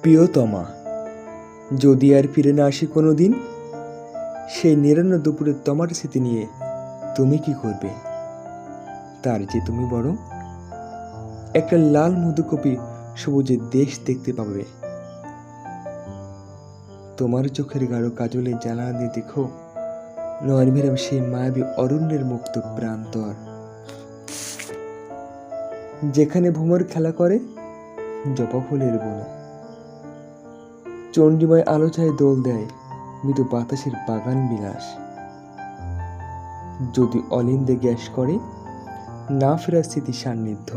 প্রিয়তমা, যদি আর ফিরে না আসি কোনো দিন, সেই নিরান্ন দুপুরে তোমার স্মৃতি নিয়ে তুমি কি করবে? তার যে তুমি বরং একটা লাল মধুকপি সবুজের দেশ দেখতে পাবে। তোমার চোখের গাঢ় কাজলে জ্বালা দিয়ে দেখো নয়ন মেরাম সেই মায়াবী অরণ্যের মুক্ত প্রান্তর, যেখানে ভ্রমর খেলা করে জবা ফুলের বনে। চণ্ডীময় আলো ছায় দোল দেয় মৃদু বাতাসের বাগান বিলাস। যদি অলিন্দে গ্যাস করে না ফেরা স্মৃতি সান্নিধ্য,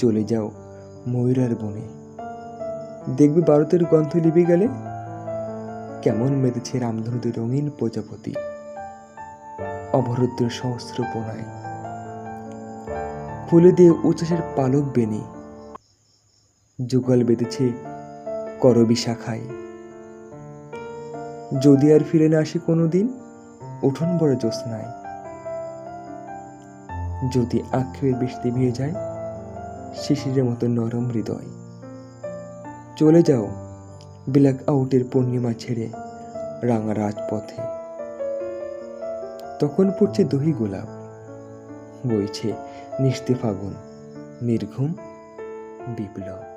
চলে যাও ময়ূরার বনে। দেখবে ভারতের গন্ধ লিপে গেলে কেমন মেতেছে রামধনুতে রঙিন প্রজাপতি অবরুদ্ধ সহস্র পোনায়। খুলে দিয়ে উচ্ছ্বাসের পালক বেনি যুগল বেঁধেছে করবী শাখায়। যদি আর ফিরে না আসি কোনোদিন উঠোন বড় জ্যোৎস্নায়, যদি আক্ষেপের বৃষ্টি ভিজে যায় শিশিরের মতো নরম হৃদয়, চলে যাও ব্ল্যাক আউটের পূর্ণিমা ছেড়ে রাঙা রাজপথে। তখন পড়ছে দহি গোলাপ, বইছে নিস্তে ফাগুন, নির্ঘুম বিপ্লব।